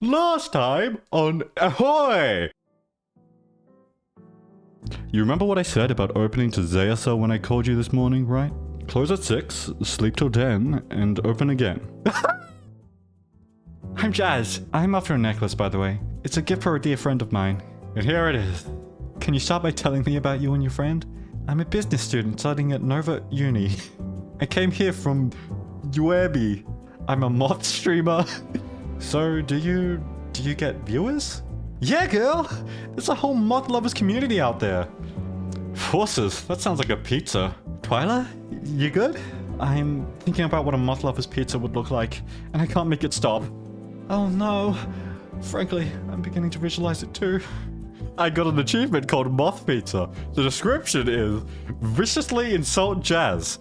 Last time on EHoY! You remember what I said about opening to Zayasa when I called you this morning, right? Close at 6, sleep till 10, and open again. I'm Jazz. I'm after a necklace, by the way. It's a gift for a dear friend of mine. And here it is. Can you start by telling me about you and your friend? I'm a business student studying at Nova Uni. I came here from EHoY. I'm a moth streamer. So, do you get viewers? Yeah, girl! There's a whole moth lovers community out there. Forces, that sounds like a pizza. Twyla, you good? I'm thinking about what a moth lover's pizza would look like, and I can't make it stop. Oh no. Frankly, I'm beginning to visualize it too. I got an achievement called Moth Pizza. The description is, viciously insult Jazz.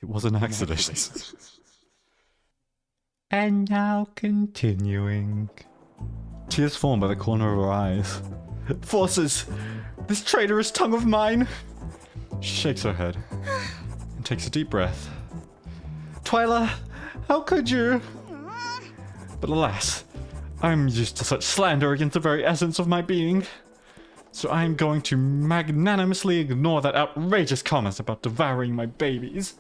It was an accident. And now continuing. Tears form by the corner of her eyes. Forces! This traitorous tongue of mine! She shakes her head and takes a deep breath. Twyla, how could you? But alas, I'm used to such slander against the very essence of my being. So I'm going to magnanimously ignore that outrageous comment about devouring my babies.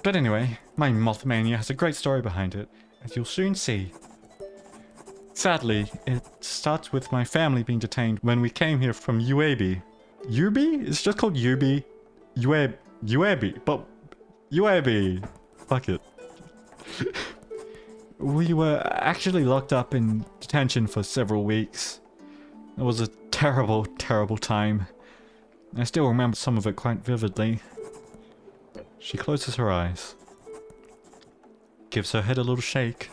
But anyway, my moth mania has a great story behind it, as you'll soon see. Sadly, it starts with my family being detained when we came here from EHoY. EHoY? It's just called EHoY. EHoY, but EHoY. Fuck it. We were actually locked up in detention for several weeks. It was a terrible, terrible time. I still remember some of it quite vividly. She closes her eyes, gives her head a little shake,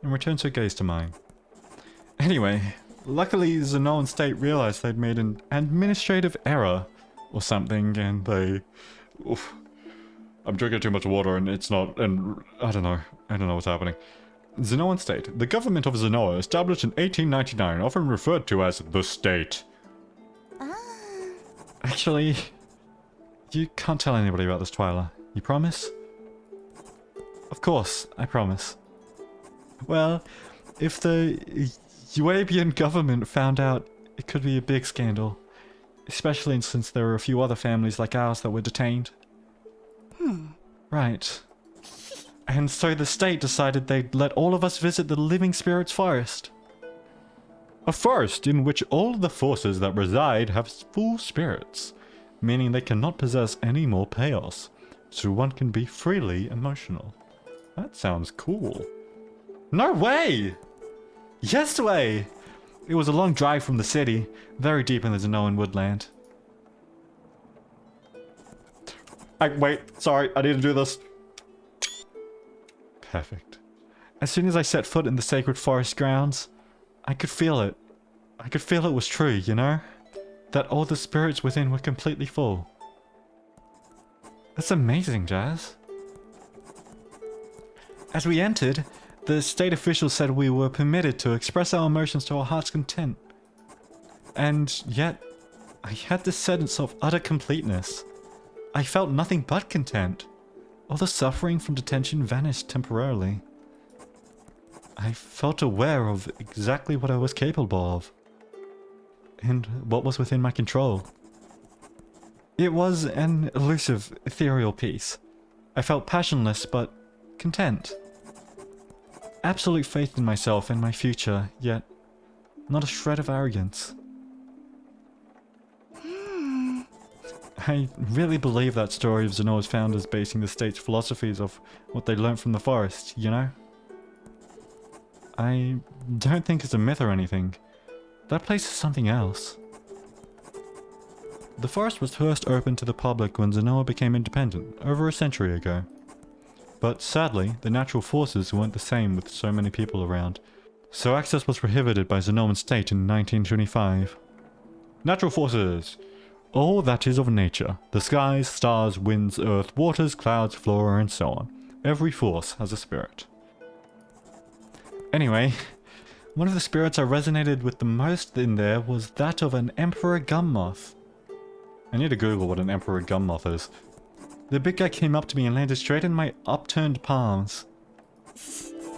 and returns her gaze to mine. Anyway, luckily Zenoan State realized they'd made an administrative error or something, and they... Oof. I'm drinking too much water and it's not... and I don't know what's happening. Zenoan State. The government of Zenoa, established in 1899, often referred to as the state. Actually... You can't tell anybody about this, Twyla. You promise? Of course, I promise. Well, if the EHoY government found out, it could be a big scandal. Especially since there are a few other families like ours that were detained. Right. And so the state decided they'd let all of us visit the Living Spirits Forest. A forest in which all the forces that reside have full spirits. Meaning they cannot possess any more chaos, so one can be freely emotional. That sounds cool. No way! Yes way! It was a long drive from the city, very deep in the Zenoan woodland. Wait, sorry, I need to do this. Perfect. As soon as I set foot in the sacred forest grounds, I could feel it. I could feel it was true, you know? That all the spirits within were completely full. That's amazing, Jazz. As we entered, the state officials said we were permitted to express our emotions to our heart's content. And yet, I had this sense of utter completeness. I felt nothing but content. All the suffering from detention vanished temporarily. I felt aware of exactly what I was capable of. And what was within my control. It was an elusive, ethereal peace. I felt passionless, but content. Absolute faith in myself and my future, yet not a shred of arrogance. I really believe that story of Zenoa's founders basing the state's philosophies of what they learnt from the forest, you know? I don't think it's a myth or anything. That place is something else. The forest was first opened to the public when Zenoa became independent, over a century ago. But sadly, the natural forces weren't the same with so many people around, so access was prohibited by Zenoan State in 1925. Natural forces! All that is of nature. The skies, stars, winds, earth, waters, clouds, flora, and so on. Every force has a spirit. Anyway... One of the spirits I resonated with the most in there was that of an emperor gum moth. I need to Google what an emperor gum moth is. The big guy came up to me and landed straight in my upturned palms.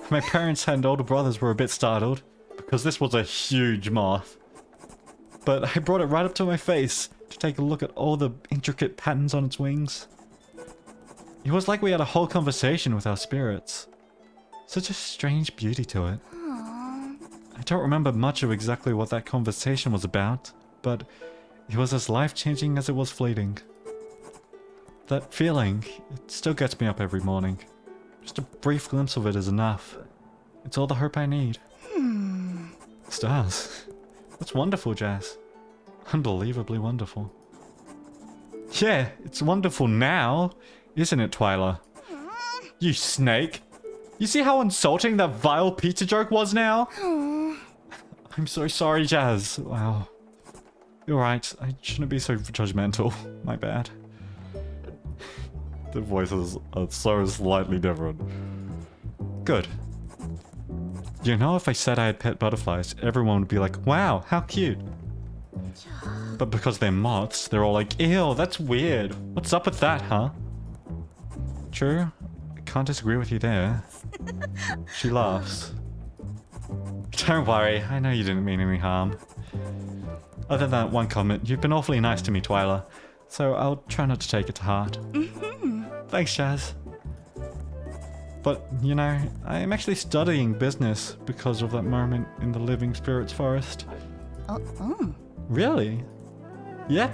My parents and older brothers were a bit startled, because this was a huge moth. But I brought it right up to my face to take a look at all the intricate patterns on its wings. It was like we had a whole conversation with our spirits. Such a strange beauty to it. I don't remember much of exactly what that conversation was about, but it was as life-changing as it was fleeting. That feeling, it still gets me up every morning. Just a brief glimpse of it is enough. It's all the hope I need. Stars. That's wonderful, Jazz. Unbelievably wonderful. Yeah, it's wonderful now, isn't it, Twyla? You snake! You see how insulting that vile pizza joke was now? I'm so sorry, Jazz. Wow. You're right, I shouldn't be so judgmental. My bad. The voices are so slightly different. Good. You know, if I said I had pet butterflies, everyone would be like, wow, how cute. But because they're moths, they're all like, ew, that's weird. What's up with that, huh? True, I can't disagree with you there. She laughs. Don't worry, I know you didn't mean any harm. Other than that one comment, you've been awfully nice to me, Twyla, so I'll try not to take it to heart. Thanks, Jazz. But, you know, I am actually studying business because of that moment in the Living Spirits Forest. Really? Yep.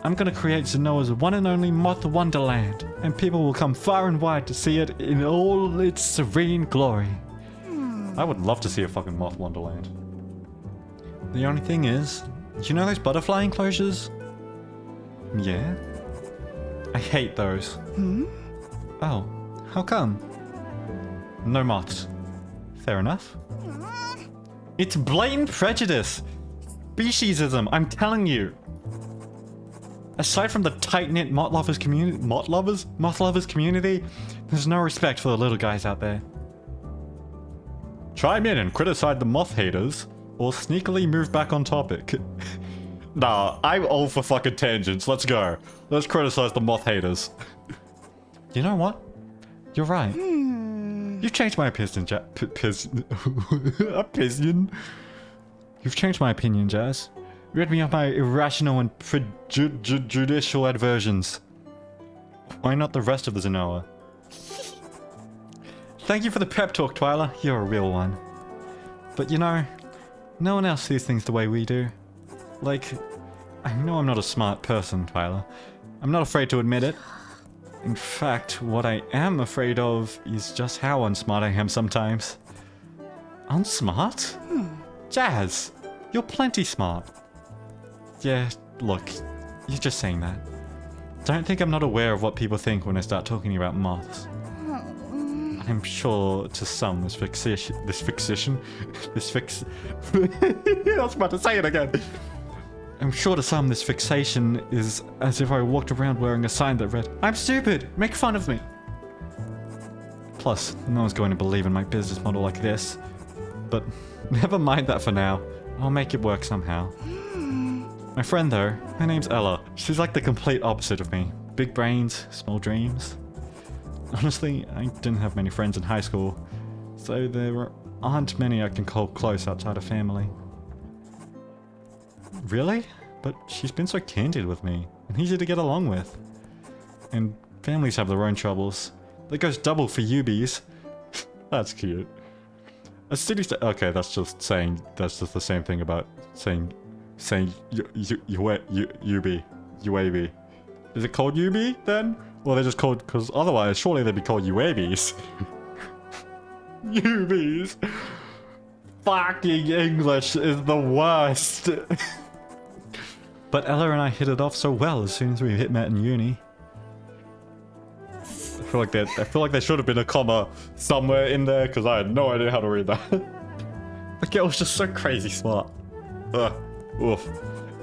I'm gonna create Zenoa's one and only Moth Wonderland, and people will come far and wide to see it in all its serene glory. I would love to see a fucking Moth Wonderland. The only thing is, you know those butterfly enclosures? Yeah? I hate those. Oh, how come? No moths. Fair enough. It's blatant prejudice! Speciesism, I'm telling you! Aside from the tight-knit moth lovers community, there's no respect for the little guys out there. Chime in and criticize the moth haters, or sneakily move back on topic. Nah, I'm all for fucking tangents, let's go. Let's criticize the moth haters. You know what? You're right. You've changed my opinion, opinion. You've changed my opinion, Jazz. Rid me of my irrational and prejudicial aversions. Why not the rest of the Zenoa? Thank you for the pep talk, Twyla. You're a real one. But you know, no one else sees things the way we do. Like, I know I'm not a smart person, Twyla. I'm not afraid to admit it. In fact, what I am afraid of is just how unsmart I am sometimes. Unsmart? Jazz, you're plenty smart. Yeah, look, you're just saying that. Don't think I'm not aware of what people think when I start talking about moths. I'm sure to some I was about to say it again. I'm sure to some this fixation is as if I walked around wearing a sign that read, "I'm stupid, make fun of me." Plus, no one's going to believe in my business model like this. But never mind that for now. I'll make it work somehow. My friend though, her name's Ella. She's like the complete opposite of me. Big brains, small dreams. Honestly, I didn't have many friends in high school, so there aren't many I can call close outside of family. Really? But she's been so candid with me, and easy to get along with. And families have their own troubles. That goes double for UBs. That's cute. A city okay, that's just the same thing about saying UAB. Is it called UB then? Or they're just called, because otherwise surely they'd be called UABs. UBs. Fucking English is the worst. But Ella and I hit it off so well as soon as we met in uni. I feel like there should have been a comma somewhere in there because I had no idea how to read that. The girl was just so crazy smart. Oof.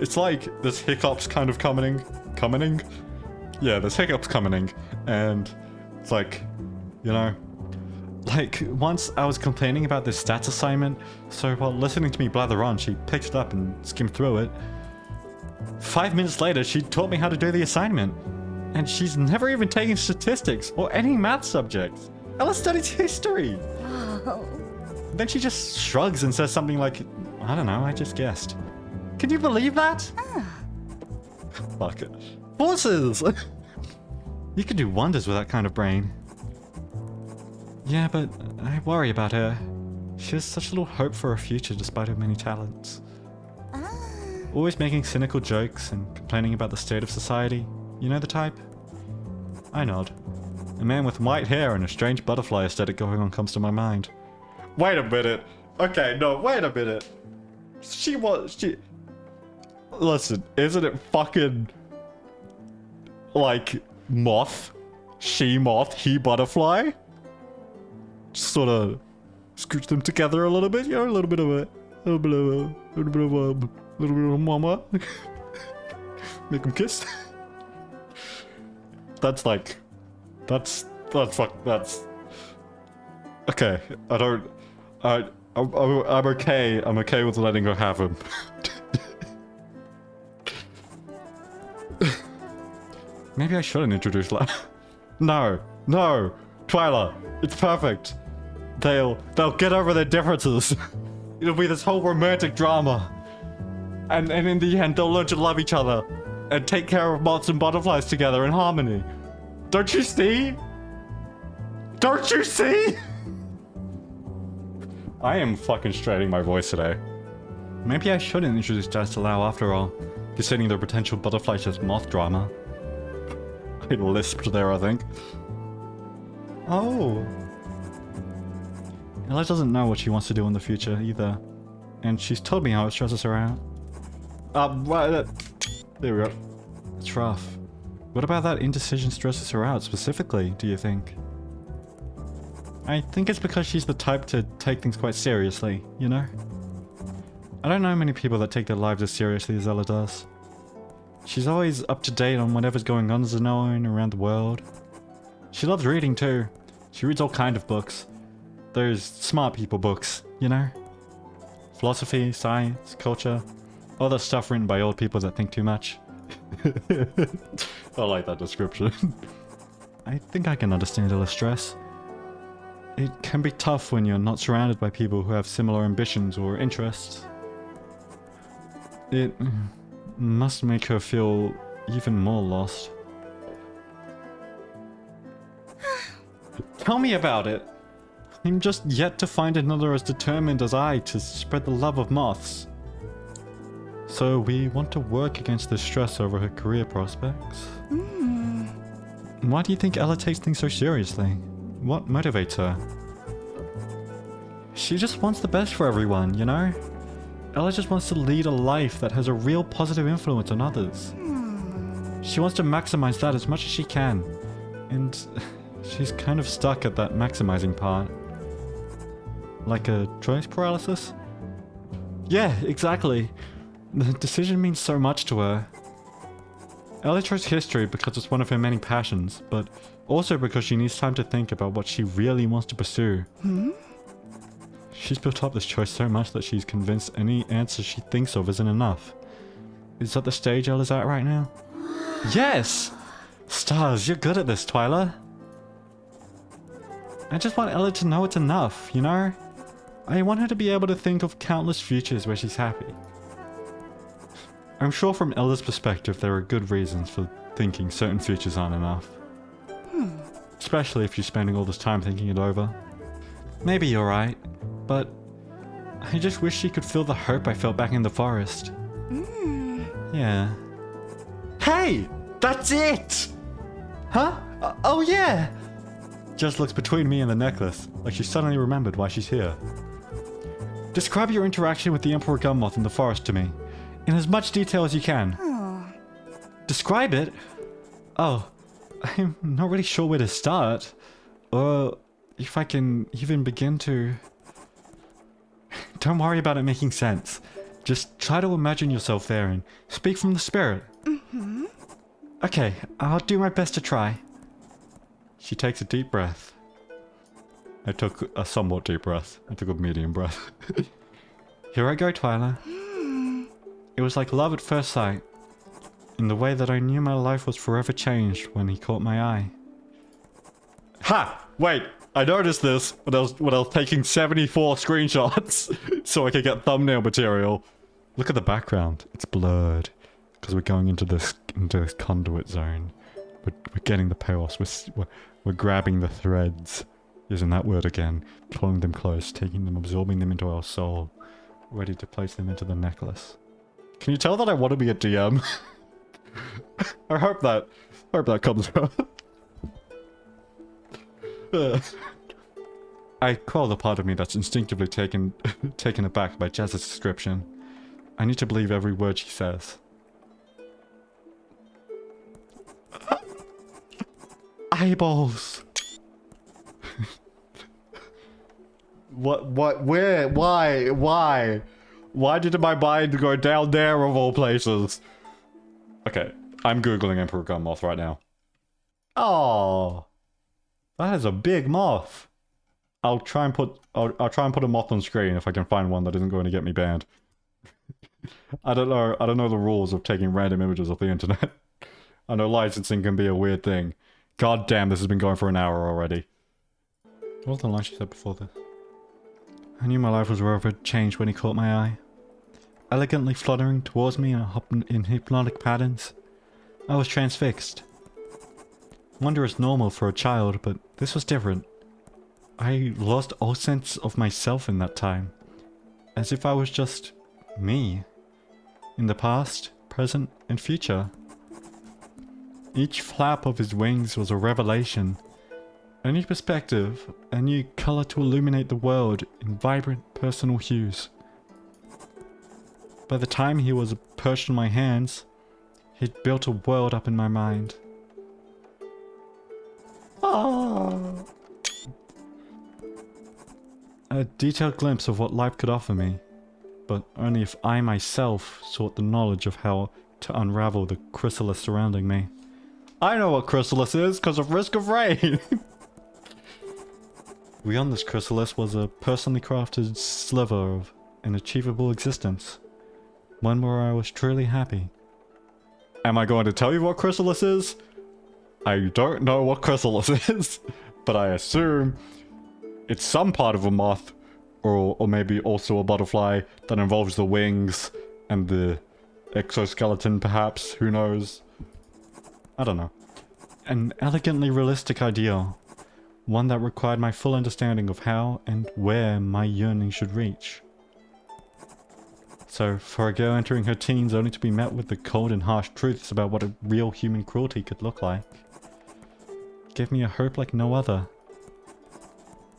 It's like there's hiccups kind of coming. Yeah, there's hiccups coming, and it's like, you know, like once I was complaining about this stats assignment, so while listening to me blather on, she picked it up and skimmed through it. 5 minutes later, she taught me how to do the assignment, and she's never even taken statistics or any math subjects. Ella studies history. Wow. Then she just shrugs and says something like, I don't know, I just guessed. Can you believe that? Fuck it. Forces! You can do wonders with that kind of brain. Yeah, but I worry about her. She has such little hope for her future despite her many talents. Always making cynical jokes and complaining about the state of society. You know the type? I nod. A man with white hair and a strange butterfly aesthetic going on comes to my mind. Wait a minute. Okay, no, wait a minute. She... Listen, isn't it fucking... like... moth? She moth, he butterfly? Just sort of... scooch them together a little bit, you know? A little bit of mama. Make them kiss. That's like... That's okay, I'm okay. I'm okay with letting her have him. Maybe I shouldn't introduce No, Twyla, it's perfect. They'll get over their differences. It'll be this whole romantic drama. And in the end, they'll learn to love each other and take care of moths and butterflies together in harmony. Don't you see? Don't you see? I am fucking straining my voice today. Maybe I shouldn't introduce Jazz to Lau after all, considering the potential butterfly-shaped moth drama. I lisped there, I think. Oh. Ella doesn't know what she wants to do in the future either. And she's told me how it stresses her out. Right, there we go. It's rough. What about that indecision stresses her out specifically, do you think? I think it's because she's the type to take things quite seriously, you know? I don't know many people that take their lives as seriously as Ella does. She's always up to date on whatever's going on as a known around the world. She loves reading too. She reads all kind of books. Those smart people books, you know? Philosophy, science, culture, all that stuff written by old people that think too much. I like that description. I think I can understand Ella's stress. It can be tough when you're not surrounded by people who have similar ambitions or interests. It must make her feel even more lost. Tell me about it! I'm just yet to find another as determined as I to spread the love of moths. So we want to work against the stress over her career prospects. Why do you think Ella takes things so seriously? What motivates her? She just wants the best for everyone, you know? Ella just wants to lead a life that has a real positive influence on others. She wants to maximize that as much as she can. And she's kind of stuck at that maximizing part. Like a choice paralysis? Yeah, exactly. The decision means so much to her. Ella chose history because it's one of her many passions, but also because she needs time to think about what she really wants to pursue. She's built up this choice so much that she's convinced any answer she thinks of isn't enough. Is that the stage Ella's at right now? Yes! Stars, you're good at this, Twyla. I just want Ella to know it's enough, you know? I want her to be able to think of countless futures where she's happy. I'm sure from Ella's perspective there are good reasons for thinking certain futures aren't enough. Especially if you're spending all this time thinking it over. Maybe you're right, but I just wish she could feel the hope I felt back in the forest. Yeah. Hey! That's it! Huh? Oh yeah! Just looks between me and the necklace, like she suddenly remembered why she's here. Describe your interaction with the Emperor Gummoth in the forest to me, in as much detail as you can. Describe it? Oh, I'm not really sure where to start, or if I can even begin to... Don't worry about it making sense. Just try to imagine yourself there and speak from the spirit. Okay, I'll do my best to try. She takes a deep breath. I took a somewhat deep breath. I took a medium breath. Here I go, Twyla. It was like love at first sight, in the way that I knew my life was forever changed when he caught my eye. Ha! Wait! I noticed this when I was taking 74 screenshots so I could get thumbnail material. Look at the background. It's blurred because we're going into this conduit zone. We're getting the payoffs. We're grabbing the threads. Using that word again. Pulling them close, taking them, absorbing them into our soul. Ready to place them into the necklace. Can you tell that I want to be a DM? I hope that comes out. I call the part of me that's instinctively taken aback by Jazz's description. I need to believe every word she says. Eyeballs! where, why? Why did my mind go down there of all places? Okay, I'm googling Emperor Gun Moth right now. Oh, that is a big moth. I'll try and put a moth on screen if I can find one that isn't going to get me banned. I don't know the rules of taking random images off the internet. I know licensing can be a weird thing. God damn, this has been going for an hour already. What was the line she said before this? I knew my life was forever changed when he caught my eye. Elegantly fluttering towards me in hypnotic patterns. I was transfixed. Wonder is normal for a child, but this was different. I lost all sense of myself in that time. As if I was just me. In the past, present, and future. Each flap of his wings was a revelation. A new perspective, a new color to illuminate the world in vibrant personal hues. By the time he was perched in my hands, he'd built a world up in my mind. Ah. A detailed glimpse of what life could offer me, but only if I myself sought the knowledge of how to unravel the chrysalis surrounding me. I know what chrysalis is because of Risk of Rain! Beyond this chrysalis was a personally crafted sliver of an achievable existence. One where I was truly happy. Am I going to tell you what chrysalis is? I don't know what chrysalis is, but I assume it's some part of a moth, or maybe also a butterfly that involves the wings and the exoskeleton perhaps, who knows? I don't know. An elegantly realistic ideal. One that required my full understanding of how and where my yearning should reach. So, for a girl entering her teens only to be met with the cold and harsh truths about what a real human cruelty could look like, gave me a hope like no other.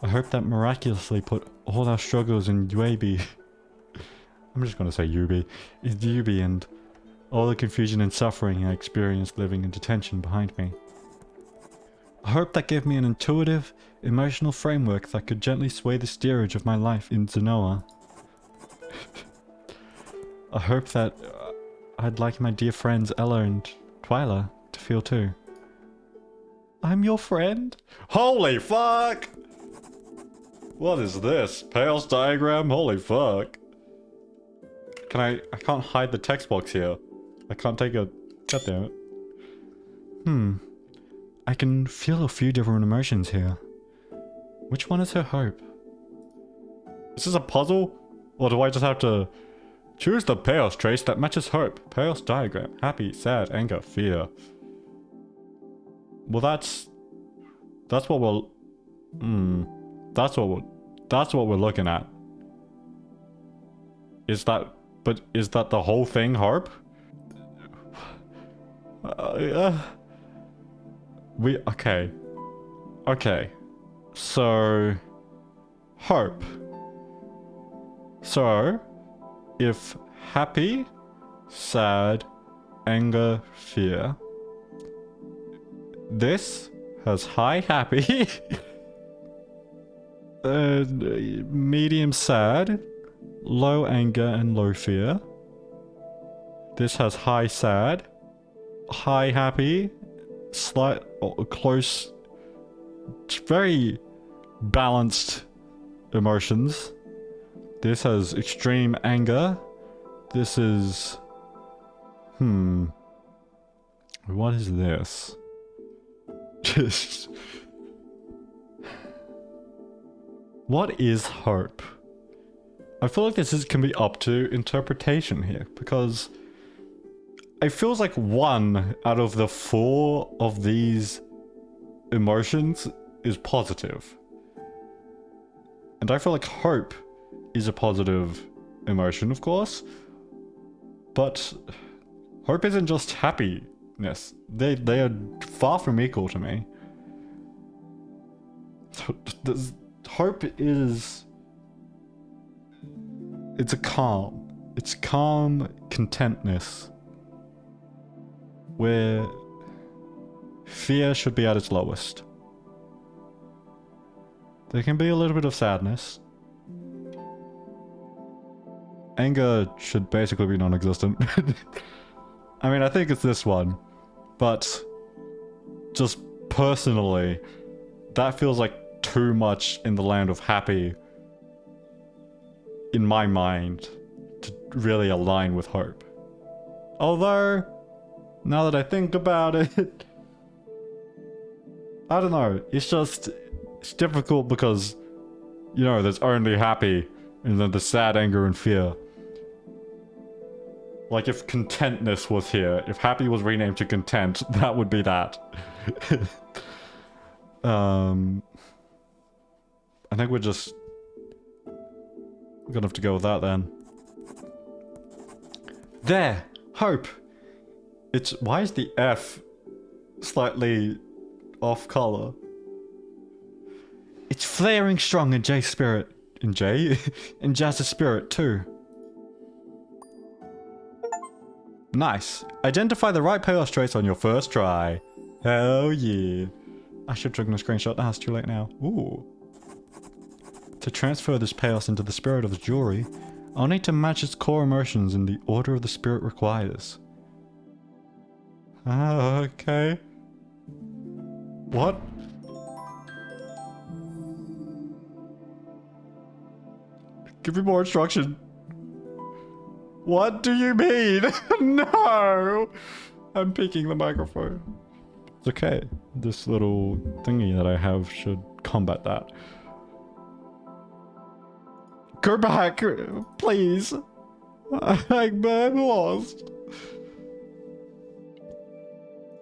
A hope that miraculously put all our struggles in UAB. I'm just gonna say UB. In UB and all the confusion and suffering I experienced living in detention behind me. A hope that gave me an intuitive, emotional framework that could gently sway the steerage of my life in Zenoa. A hope that I'd like my dear friends Ella and Twyla to feel too. I'm your friend? Holy fuck! What is this? Chaos diagram? Holy fuck. I can't hide the text box here. I can't take a... God damn it. I can feel a few different emotions here. Which one is her hope? Is this a puzzle? Or do I just have to... Choose the chaos trace that matches hope. Chaos diagram. Happy, sad, anger, fear. Well, that's what we'll... That's what we're looking at. Is that the whole thing, hope? Okay. So... Hope. So... If happy, sad, anger, fear. This has high happy, medium sad, low anger and low fear. This has high sad, high happy, slight close, very balanced emotions. This has extreme anger. This is... What is this? Just... What is hope? I feel like can be up to interpretation here, because it feels like 1 out of the 4 of these emotions is positive. And I feel like hope is a positive emotion, of course, but hope isn't just happiness. They are far from equal to me. Hope is... it's a calm. It's calm contentness. Where fear should be at its lowest. There can be a little bit of sadness. Anger should basically be non-existent. I mean, I think it's this one. But just personally, that feels like too much in the land of happy in my mind to really align with hope. Although, now that I think about it, I don't know, it's difficult because, you know, there's only happy and then the sad, anger, and fear. Like if contentness was here, if happy was renamed to content, that would be that. I think we're gonna have to go with that then. There! Hope! Why is the F slightly off color? It's flaring strong in Jay's spirit. In Jay? In Jazz's spirit too. Nice. Identify the right payoff trace on your first try. Hell yeah. I should have taken a screenshot. Nah, it's too late now. Ooh. To transfer this payoff into the spirit of the jewelry, I'll need to match its core emotions in the order of the spirit requires. Ah, okay. What? Give me more instruction. What do you mean? No! I'm picking the microphone. It's okay. This little thingy that I have should combat that. Go back, please. I'm lost.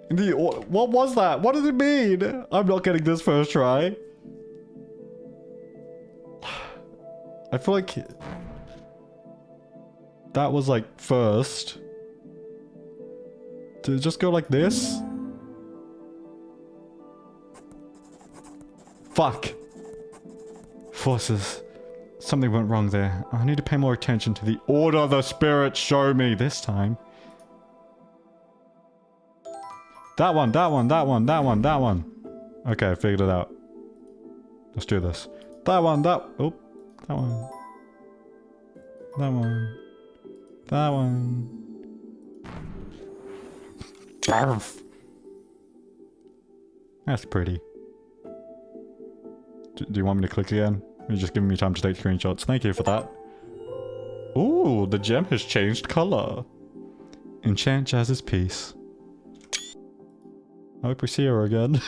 What was that? What did it mean? I'm not getting this first try. I feel like that was like first. Did it just go like this? Fuck. Forces. Something went wrong there. I need to pay more attention to the order the spirits show me this time. That one, that one, that one, that one, that one. Okay, I figured it out. Let's do this. That one, that... Oh. That one. That one. That one. That's pretty. Do you want me to click again? You're just giving me time to take screenshots. Thank you for that. Ooh, the gem has changed color. Enchant Jazz's piece. I hope we see her again.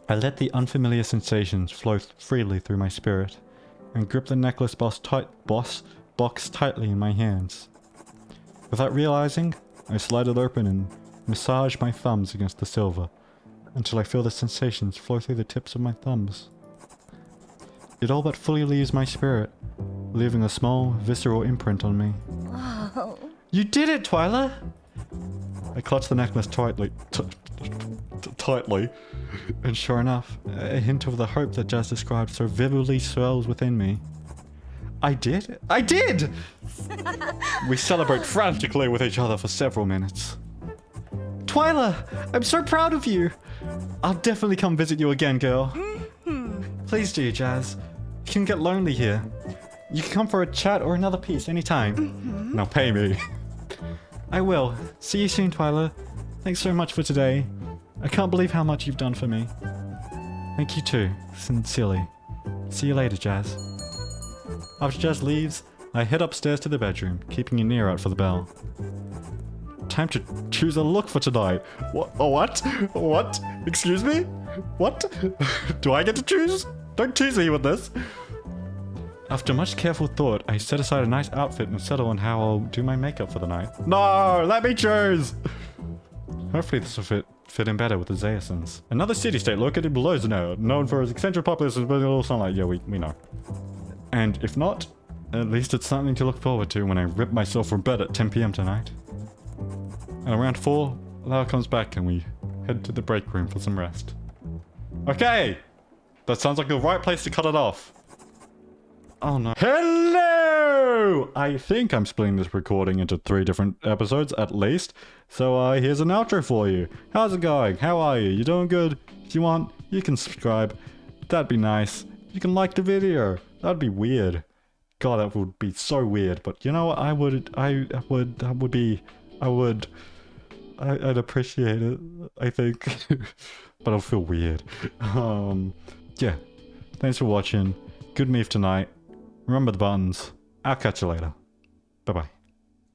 I let the unfamiliar sensations flow freely through my spirit, and grip the necklace box tightly in my hands. Without realizing, I slide it open and massage my thumbs against the silver, until I feel the sensations flow through the tips of my thumbs. It all but fully leaves my spirit, leaving a small, visceral imprint on me. Whoa. You did it, Twyla! I clutch the necklace tightly, and sure enough, a hint of the hope that Jazz described so vividly swells within me. I did? I did! We celebrate frantically with each other for several minutes. Twyla, I'm so proud of you! I'll definitely come visit you again, girl. Please do, Jazz. You can get lonely here. You can come for a chat or another piece anytime. Now pay me. I will. See you soon, Twyla. Thanks so much for today. I can't believe how much you've done for me. Thank you too, sincerely. See you later, Jazz. After Jazz leaves, I head upstairs to the bedroom, keeping an ear out for the bell. Time to choose a look for tonight. What? What? Excuse me? What? Do I get to choose? Don't tease me with this. After much careful thought, I set aside a nice outfit and settle on how I'll do my makeup for the night. No, let me choose! Hopefully this will fit in better with the Zayassans. Another city-state located below Zeno, known for its eccentric populace, but it'll sound like, yeah, we know. And if not, at least it's something to look forward to when I rip myself from bed at 10 PM tonight. And around 4, Lara comes back and we head to the break room for some rest. Okay! That sounds like the right place to cut it off. Oh no. Hello! I think I'm splitting this recording into 3 different episodes at least. So here's an outro for you. How's it going? How are you? You doing good? If you want, you can subscribe. That'd be nice. You can like the video. That'd be weird. God, that would be so weird. But you know what? I'd appreciate it, I think. But it'll feel weird. Yeah. Thanks for watching. Good meet tonight. Remember the buttons. I'll catch you later. Bye-bye.